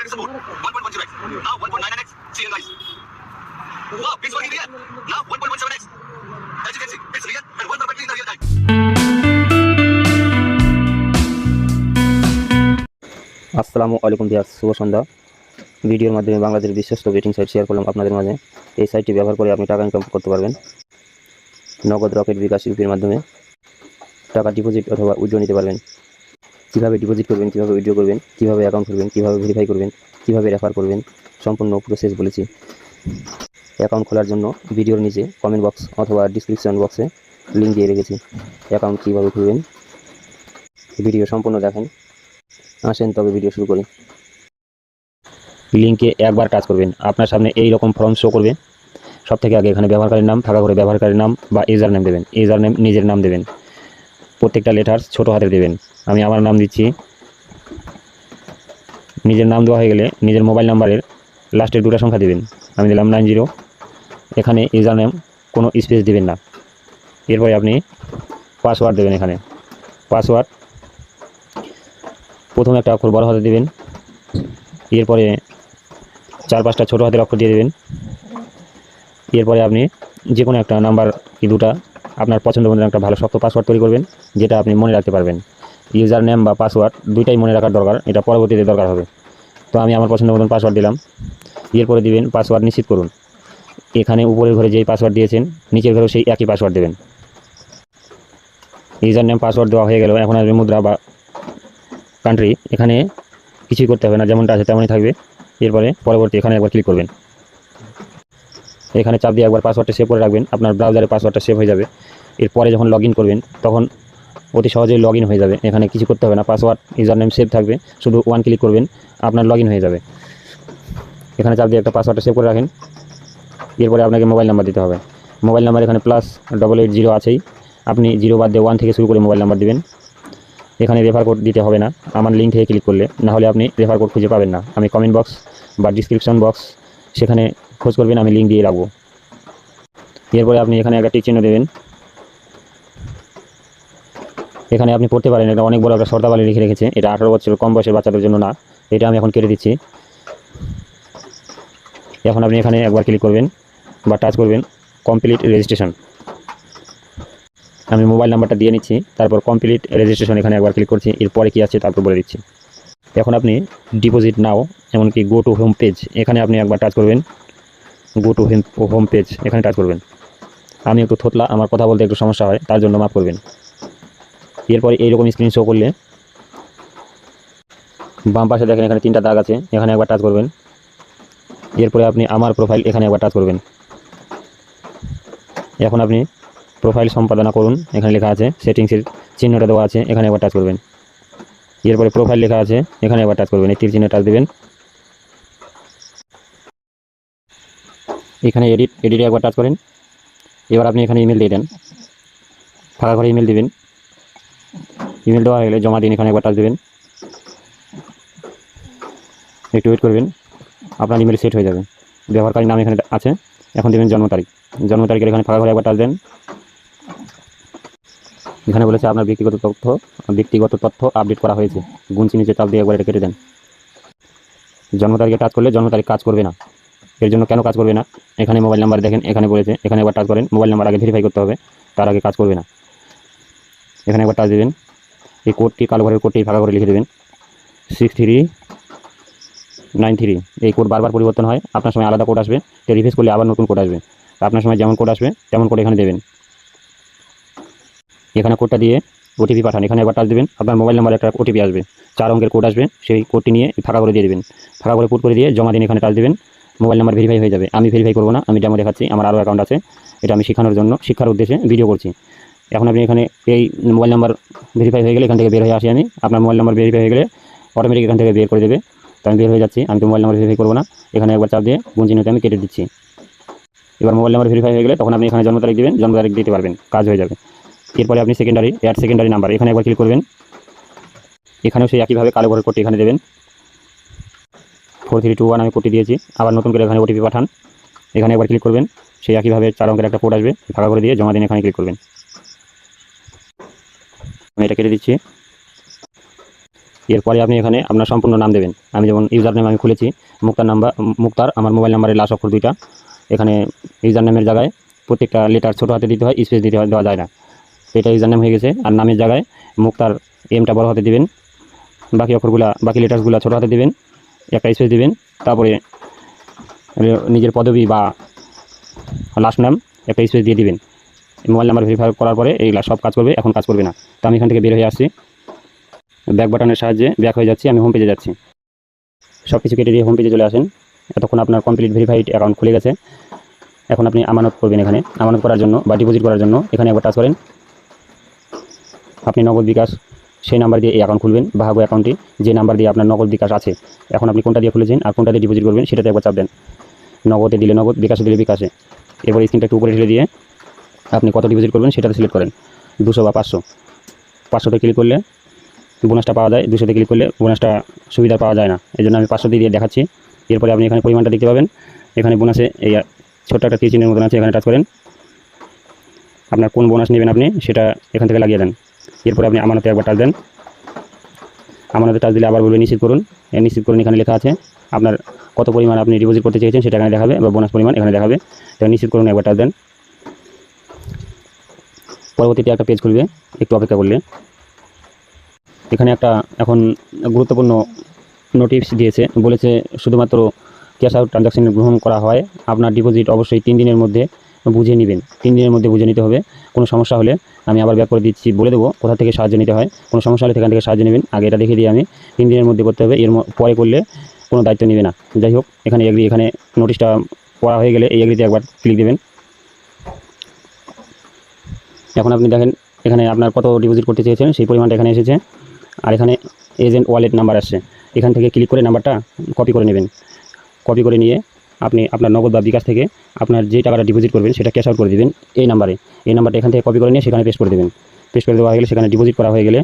Practice support 1.10x. Now 1.99x. See you guys. Wow, it's working again. Now 1.17x. As you can see, it's real and works perfectly in the real time. আসসালামু আলাইকুম viewers, শুভ সন্ধ্যা। ভিডিওর মাধ্যমে বাংলাদেশের বিশ্বস্ত betting site share করলাম আপনাদের মাঝে। এই সাইটটি ব্যবহার করে আপনি টাকা ইনকাম করতে পারবেন। নগদ, রকেট, বিকাশ, ইউপির মাধ্যমে টাকা ডিপোজিট অথবা উইথড্র নিতে পারবেন। কীভাবে ডিপোজিট করবেন, কীভাবে উইথড্র করবেন, কীভাবে অ্যাকাউন্ট খুলবেন, কীভাবে ভেরিফাই করবেন, কীভাবে রেফার করবেন, সম্পূর্ণ প্রসেস বলেছি। অ্যাকাউন্ট খোলার জন্য ভিডিওর নিচে কমেন্ট বক্স অথবা ডিসক্রিপশন বক্সে লিঙ্ক দিয়ে রেখেছি। অ্যাকাউন্ট কীভাবে খুলবেন ভিডিও সম্পূর্ণ দেখেন। আসেন তবে ভিডিও শুরু করি। লিঙ্কে একবার টাচ করবেন, আপনার সামনে এই রকম ফর্ম শো করবে। সব থেকে আগে এখানে ব্যবহারকারীর নাম থাকা করে ব্যবহারকারীর নাম বা ইউজার নেম দেবেন। ইউজার নেম নিজের নাম দেবেন, প্রত্যেকটা লেটার্স ছোট হাতে দেবেন। আমি আমার নাম দিচ্ছি। নিজের নাম দেওয়া হয়ে গেলে নিজের মোবাইল নাম্বারের লাস্টের দুটো সংখ্যা দেবেন। আমি দিলাম 90। এখানে ইউজার নেম কোনো স্পেস দেবেন না। এরপরে আপনি পাসওয়ার্ড দেবেন। এখানে পাসওয়ার্ড প্রথমে একটা অক্ষর বড় হাতে দেবেন, এরপরে 4-5টা ছোটো হাতের অক্ষর দিয়ে দেবেন। এরপরে আপনি যে কোনো একটা নাম্বার কি দুটা আপনার পছন্দ মতো একটা ভালো শক্ত পাসওয়ার্ড তৈরি করবেন, যেটা আপনি মনে রাখতে পারবেন। ইউজার নেম বা পাসওয়ার্ড দুইটাই মনে রাখার দরকার, এটা পরবর্তীতে দরকার হবে। তো আমি আমার পছন্দ মতন পাসওয়ার্ড দিলাম। এরপরে দিবেন পাসওয়ার্ড নিশ্চিত করুন। এখানে উপরের ঘরে যেই পাসওয়ার্ড দিয়েছেন নিচের ঘরেও সেই একই পাসওয়ার্ড দেবেন। ইউজার নেম পাসওয়ার্ড দেওয়া হয়ে গেল। এখন আসবে মুদ্রা বা কান্ট্রি। এখানে কিছুই করতে হবে না, যেমনটা আছে তেমনই থাকবে। এরপরে পরবর্তী এখানে একবার ক্লিক করবেন। এখানে চাপ দিয়ে একবার পাসওয়ার্ডটা সেভ করে রাখবেন, আপনার ব্রাউজারে পাসওয়ার্ডটা সেভ হয়ে যাবে। এরপরে যখন লগ ইন করবেন তখন অতি সহজেই লগ ইন হয়ে যাবে। এখানে কিছু করতে হবে না, পাসওয়ার্ড ইউজার নেম সেভ থাকবে, শুধু ওয়ান ক্লিক করবেন আপনার লগ ইন হয়ে যাবে। এখানে চাপ দিয়ে একটা পাসওয়ার্ডটা সেভ করে রাখেন। এরপরে আপনাকে মোবাইল নাম্বার দিতে হবে। মোবাইল নাম্বার এখানে +880 আছেই, আপনি 0 বাদ দিয়ে 1 থেকে শুরু করে মোবাইল নাম্বার দেবেন। এখানে রেফার কোড দিতে হবে না, আমার লিঙ্ক থেকে ক্লিক করলে, না হলে আপনি রেফার কোড খুঁজে পাবেন না। আমি কমেন্ট বক্স বা ডিসক্রিপশন বক্স সেখানে খোঁজ করবেন, আমি লিঙ্ক দিয়ে রাখবো। এরপরে আপনি এখানে একটা টিক চিহ্ন দেবেন। এখানে আপনি পড়তে পারেন, এটা অনেক বড় একটা শর্তাবলী লিখে রেখেছে, এটা 18 বছরের কম বয়সের বাচ্চাদের জন্য না। এটা আমি এখন কেটে দিচ্ছি। এখন আপনি এখানে একবার ক্লিক করবেন বা টাচ করবেন কমপ্লিট রেজিস্ট্রেশন। আমি মোবাইল নাম্বারটা দিয়ে নিচ্ছি, তারপর কমপ্লিট রেজিস্ট্রেশন এখানে একবার ক্লিক করছি। এরপরে কী আছে তারপর বলে দিচ্ছি। এখন আপনি ডিপোজিট নাও, এমনকি গো টু হোম পেজ, এখানে আপনি একবার টাচ করবেন। গো টু হোম পেজ এখানে টাচ করবেন। আমি একটু থতলা, আমার কথা বলতে একটু সমস্যা হয়, তার জন্য মাফ করবেন। এরপরে এইরকম স্ক্রিন শো করলে বাম পাশে দেখেন এখানে 3টা দাগ আছে, এখানে একবার টাচ করবেন। এরপরে আপনি আমার প্রোফাইল এখানে একবার টাচ করবেন। এখন আপনি প্রোফাইল সম্পাদনা করুন, এখানে লেখা আছে সেটিংসের চিহ্নটা দেওয়া আছে, এখানে একবার টাচ করবেন। এরপরে প্রোফাইল লেখা আছে, এখানে একবার টাচ করবেন, এই তীর চিহ্নে টাচ দেবেন। এখানে এডিটে একবার টাচ করেন। এবার আপনি এখানে ইমেল দিয়ে দেন, ফাঁকা করে ইমেল দিবেন। ইমেল দেওয়া হয়ে গেলে জমা দিন, এখানে একবার টাচ দেবেন। একটু ওয়েট করবেন, আপনার ইমেল সেট হয়ে যাবে। ব্যবহারকারীর নাম এখানে আছে, এখন দেবেন জন্ম তারিখ। জন্ম তারিখের এখানে ফাঁকা করে একবার টাচ দেন। এখানে বলেছে আপনার ব্যক্তিগত তথ্য আপডেট করা হয়েছে, গুনছি নিচে চাপ দিয়ে একবার এটা কেটে দেন। জন্ম তারিখে টাচ করলে জন্ম তারিখ কাজ করবে না। এর জন্য কেন কাজ করবে না, এখানে মোবাইল নাম্বার দেখেন, এখানে বলেছে, এখানে একবার টাচ করেন। মোবাইল নাম্বার আগে ভেরিফাই করতে হবে, তার আগে কাজ করবে না। এখানে একবার টাচ দেবেন। এই কোডটি, কালো ঘরের কোডটি ফাঁকা করে লিখে দেবেন 6393। এই কোড বারবার পরিবর্তন হয়, আপনার সময় আলাদা কোড আসবে, তো রিফ্রেশ করলে আবার নতুন কোড আসবে। আপনার সময় যেমন কোড আসবে তেমন কোড এখানে দেবেন। এখানে কোডটা দিয়ে ওটিপি পাঠান, এখানে একবার টাচ দেবেন। আপনার মোবাইল নাম্বারে একটা ওটিপি আসবে, 4 অঙ্কের কোড আসবে, সেই কোডটি নিয়ে ফাঁকা করে দিয়ে দেবেন। ফাঁকা করে পুট করে দিয়ে জমা দিন, এখানে টাচ দেবেন। মোবাইল নাম্বার ভেরিফাই হয়ে যাবে। আমি ভেরিফাই করবো না, আমি ডেমো দেখাচ্ছি, আমার আরও অ্যাকাউন্ট আছে, এটা আমি শেখানোর জন্য, শিক্ষার উদ্দেশ্যে ভিডিও করছি। এখন আপনি এখানে এই মোবাইল নাম্বার ভেরিফাই হয়ে গেলে এখান থেকে বের হয়ে আসি আমি। আপনার মোবাইল নাম্বার ভেরিফাই হয়ে গেলে অটোমেটিক এখান থেকে বের করে দেবে। তো আমি বের হয়ে যাচ্ছি, আমি তো মোবাইল নাম্বার ভেরিফাই করবো না। এখানে একবার চাপ দিয়ে গুনচিহ্নতে আমি কেটে দিচ্ছি। এবার মোবাইল নাম্বার ভেরিফাই হয়ে গেলে তখন আপনি এখানে জন্ম তারিখ দেবেন, জন্ম তারিখ দিতে পারবেন, কাজ হয়ে যাবে। এরপরে আপনি অ্যাড সেকেন্ডারি নাম্বার, এখানে একবার ক্লিক করবেন। এখানেও সেই একইভাবে কালো ঘরের কোডটি এখানে দেবেন। 4321 আমি কোডটি দিয়েছি, আবার নতুন করে এখানে ওটিপি পাঠান, এখানে একবার ক্লিক করবেন। সেই একইভাবে 4 অঙ্কের একটা কোড আসবে, ফাঁকা করে দিয়ে জমা দিন, এখানে ক্লিক করবেন। আমি এটা কেটে দিচ্ছি। এরপরে আপনি এখানে আপনার সম্পূর্ণ নাম দেবেন। আমি যেমন ইউজার নেম আমি খুলেছি মুক্তার, আমার মোবাইল নাম্বারের লাস্ট অক্ষর 2টা। এখানে ইউজার নেমের জায়গায় প্রত্যেকটা লেটার ছোটো হাতে দিতে হয়, স্পেস দেওয়া যায় না। এটা ইউজার নেম হয়ে গেছে। আর নামের জায়গায় মুক্তার এমটা বড় হাতে দিবেন, বাকি লেটার্সগুলো ছোটো হাতে দিবেন, একটা স্পেস দিবেন, তারপরে নিজের পদবি বা লাস্ট নাম একটা স্পেস দিয়ে দিবেন। মোবাইল নাম্বার ভেরিফাই করার পরে এইগুলা সব কাজ করবে, এখন কাজ করবে না। তো আমি এখান থেকে বের হয়ে আসছি, ব্যাক বাটনের সাহায্যে ব্যাক হয়ে যাচ্ছি, আমি হোম পেজে যাচ্ছি। সব কিছু কেটে দিয়ে হোম পেজে চলে আসেন। এতক্ষণ আপনার কমপ্লিট ভেরিফাইড অ্যাকাউন্ট খুলে গেছে। এখন আপনি আমানত করবেন। এখানে আমানত করার জন্য বা ডিপোজিট করার জন্য এখানে একবার টাচ করেন। আপনি নগদ বিকাশ সেই নাম্বার দিয়ে এই অ্যাকাউন্ট খুলবেন, বাহাগো অ্যাকাউন্টটি যে নাম্বার দিয়ে আপনার নগদ বিকাশ আছে। এখন আপনি কোনটা দিয়ে খুলেছেন আর কোনটা দিয়ে ডিপোজিট করবেন সেটাতে একবার চাপ দেন। নগদে দিলে নগদ, বিকাশে দিলে বিকাশে। এরপর স্ক্রিনটা একটু উপরে ঠেলে দিয়ে আপনি কত ডিপোজিট করবেন সেটাতে সিলেক্ট করেন, 200 বা 500। 500তে ক্লিক করলে বোনাসটা পাওয়া যায়, 200তে ক্লিক করলে বোনাসটা সুবিধা পাওয়া যায় না। এই জন্য আমি 500 দিয়ে দেখাচ্ছি। এরপরে আপনি এখানে পরিমাণটা দেখতে পাবেন। এখানে বোনাসে এই ছোট্ট একটা তীর চিহ্নের মতন আছে, এখানে টাচ করেন। আপনার কোন বোনাস নেবেন আপনি সেটা এখান থেকে লাগিয়ে দেন। এরপরে আপনি আমানতে একবার টাচ দেন। আমানতে টাচ দিলে আবার বলবে নিশ্চিত করুন। নিশ্চিত করুন এখানে লেখা আছে আপনার কত পরিমাণ আপনি ডিপোজিট করতে চেয়েছেন সেটা এখানে দেখাবে, বা বোনাস পরিমাণ এখানে দেখাবে। তো নিশ্চিত করুন একবার টাচ দেন। পরবর্তীতে একটা পেজ খুলবে, একটু অপেক্ষা করলে। এখানে একটা এখন গুরুত্বপূর্ণ নোটিশ দিয়েছে, বলেছে শুধুমাত্র ক্যাশ আউট ট্রানজাকশন গ্রহণ করা হয়। আপনার ডিপোজিট অবশ্যই 3 দিনের মধ্যে বুঝে নেবেন। 3 দিনের মধ্যে বুঝে নিতে হবে। কোনো সমস্যা হলে আমি আবার ব্যাক করে দিচ্ছি, বলে দেবো কোথা থেকে সাহায্য নিতে হয়। কোনো সমস্যা হলে সেখান থেকে সাহায্য নেবেন। আগে এটা দেখে দিয়ে আমি 3 দিনের মধ্যে করতে হবে, এর পরে করলে কোনো দায়িত্ব নেবে না। যাই হোক, এখানে এগ্রি, এখানে নোটিশটা পড়া হয়ে গেলে এই এগ্রিতে একবার ক্লিক দেবেন। এখন আপনি দেখেন এখানে আপনার কত ডিপোজিট করতে চেয়েছেন সেই পরিমাণটা এখানে এসেছে। আর এখানে এজেন্ট ওয়ালেট নাম্বার আসছে, এখান থেকে ক্লিক করে নাম্বারটা কপি করে নেবেন। কপি করে নিয়ে আপনি আপনার নগদ বা বিকাশ থেকে আপনার যে টাকাটা ডিপোজিট করবেন সেটা ক্যাশ আউট করে দেবেন এই নাম্বারে। এই নাম্বারটা এখান থেকে কপি করে নিয়ে সেখানে পেস্ট করে দেবেন। পেস্ট করে দেওয়া হয়ে গেলে সেখানে ডিপোজিট করা হয়ে গেলে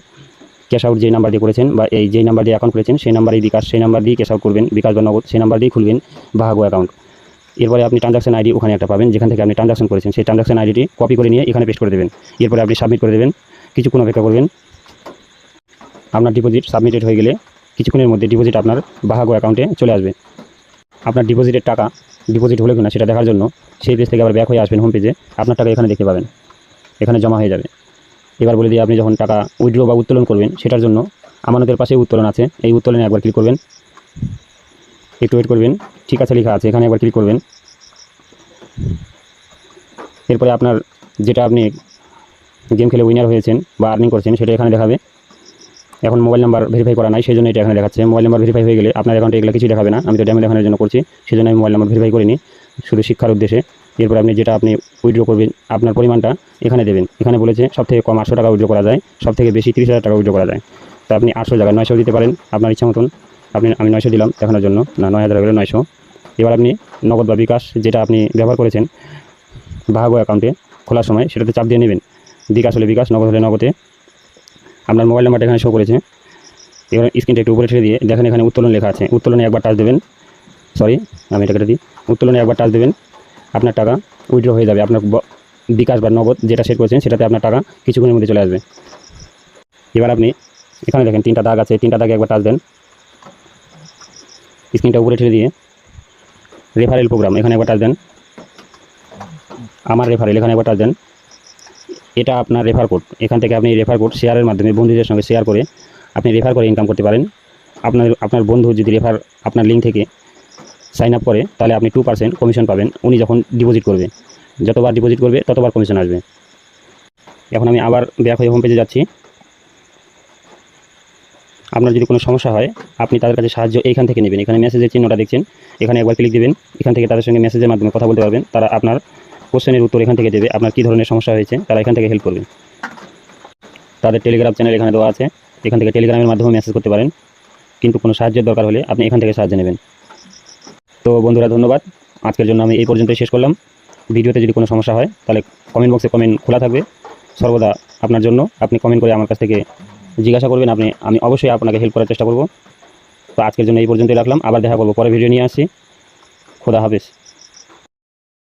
ক্যাশ আউট যে নাম্বার দিয়ে করেছেন বা এই যেই নাম্বার দিয়ে অ্যাকাউন্ট করেছেন সেই নাম্বারেই বিকাশ, সেই নাম্বার দিয়ে ক্যাশ আউট করবেন, বিকাশ বা নগদ সেই নাম্বার দিয়ে খুলবেন বাহাগো অ্যাকাউন্ট। এরপরে আপনি ট্রানজাকশন আইডি ওখানে একটা পাবেন, যেখান থেকে আপনি ট্রানজাকশন করেছেন সেই ট্রানজাকশন আইডিটি কপি করে নিয়ে এখানে পেস্ট করে দেবেন। এরপরে আপনি সাবমিট করে দেবেন। কিছুক্ষণ অপেক্ষা করবেন। আপনার ডিপোজিট সাবমিটেড হয়ে গেলে কিছুক্ষণের মধ্যে ডিপোজিট আপনার বাহাগো অ্যাকাউন্টে চলে আসবে। আপনার ডিপোজিটের টাকা ডিপোজিট হলো কিনা সেটা দেখার জন্য সেই পেজ থেকে আবার ব্যাক হয়ে আসবেন হোম পেজে। আপনার টাকা এখানে দেখতে পাবেন, এখানে জমা হয়ে যাবে। এবার বলে দিয়ে আপনি যখন টাকা উইথড্র বা উত্তোলন করবেন সেটার জন্য আমানতের পাশে উত্তোলন আছে, এই উত্তোলনে একবার ক্লিক করবেন। একটু ওয়েট করবেন, ঠিক আছে লেখা আছে, এখানে একবার ক্লিক করবেন। এরপরে আপনার যেটা আপনি গেম খেলে উইনার হয়েছেন বা আর্নিং করছেন সেটা এখানে দেখাবে। এখন মোবাইল নাম্বার ভেরিফাই করা নাই, সেই জন্য এটা এখানে দেখাচ্ছে। মোবাইল নাম্বার ভেরিফাই হয়ে গেলে আপনার অ্যাকাউন্টে এগুলো কিছু দেখাবে না। আমি তো ডেমো দেখানোর জন্য করছি, সেই জন্য আমি মোবাইল নাম্বার ভেরিফাই করিনি, শুধু শিক্ষার উদ্দেশ্যে। এরপর আপনি যেটা আপনি উইথড্র করবেন আপনার পরিমাণটা এখানে দেবেন। এখানে বলেছে সবথেকে কম 800 টাকা উইথড্র করা যায়, সবথেকে বেশি 30,000 টাকা উইথড্র করা যায়। তো আপনি 800 জায়গায় 900 দিতে পারেন আপনার ইচ্ছা মতন। আমি 900 দিলাম দেখানোর জন্য, না 9,000 হলে 900। এবার আপনি নগদ বা বিকাশ যেটা আপনি ব্যবহার করেছেন বাহাগো অ্যাকাউন্টে খোলার সময় সেটাতে চাপ দিয়ে নেবেন। বিকাশ হলে বিকাশ, নগদ হলে নগদে। আপনার মোবাইল নাম্বারটা এখানে শো করেছে। এবার স্ক্রিনটা একটু উপরে ছেড়ে দিয়ে দেখেন এখানে উত্তোলন লেখা আছে, উত্তোলনে একবার টাচ দেবেন। আমি এটা কেটে দিই। উত্তোলনে একবার টাচ দেবেন, আপনার টাকা উইথড্র হয়ে যাবে। আপনার বিকাশ বা নগদ যেটা সেট করেছেন সেটাতে আপনার টাকা কিছুক্ষণের মধ্যে চলে আসবে। এবার আপনি এখানে দেখেন 3টা দাগ আছে, 3টা দাগে একবার টাচ দেন। স্ক্রিনটা উপরে ছেড়ে দিয়ে রেফারেল প্রোগ্রাম এখানে একবার টাচ দেন। আমার রেফারেল এখানে একবার টাচ দেন। এটা আপনার রেফার কোড, এখান থেকে আপনি রেফার কোড শেয়ারের মাধ্যমে বন্ধুদের সঙ্গে শেয়ার করে আপনি রেফার করে ইনকাম করতে পারেন। আপনার বন্ধু যদি আপনার লিঙ্ক থেকে সাইন আপ করে তাহলে আপনি 2% কমিশন পাবেন। উনি যখন ডিপোজিট করবে, যতবার ডিপোজিট করবে ততবার কমিশন আসবে। এখন আমি আবার ব্যাক হয়ে হোম পেজে যাচ্ছি। আপনার যদি কোনো সমস্যা হয় আপনি তাদের কাছে সাহায্য এইখান থেকে নেবেন। এখানে মেসেজের চিহ্নটা দেখছেন, এখানে একবার ক্লিক দেবেন। এখান থেকে তাদের সঙ্গে মেসেজের মাধ্যমে কথা বলতে পারবেন। তারা আপনার কোশ্চেনের উত্তর এখান থেকে দেবে, আপনার কী ধরনের সমস্যা হয়েছে তারা এখান থেকে হেল্প করবে। তাদের টেলিগ্রাম চ্যানেল এখানে দেওয়া আছে, এখান থেকে টেলিগ্রামের মাধ্যমে মেসেজ করতে পারেন। কিন্তু কোনো সাহায্যের দরকার হলে আপনি এখান থেকে সাহায্য নেবেন। তো বন্ধুরা ধন্যবাদ, আজকের জন্য আমি এই পর্যন্তই শেষ করলাম। ভিডিওতে যদি কোনো সমস্যা হয় তাহলে কমেন্ট বক্সে কমেন্ট খোলা থাকবে সর্বদা আপনার জন্য। আপনি কমেন্ট করে আমার কাছ থেকে জিজ্ঞাসা করবেন, আমি অবশ্যই আপনাকে হেল্প করার চেষ্টা করব। তো আজকের জন্য এই পর্যন্তই রাখলাম, আবার দেখা করবো, পরে ভিডিও নিয়ে আসছি। খোদা হাফেজ।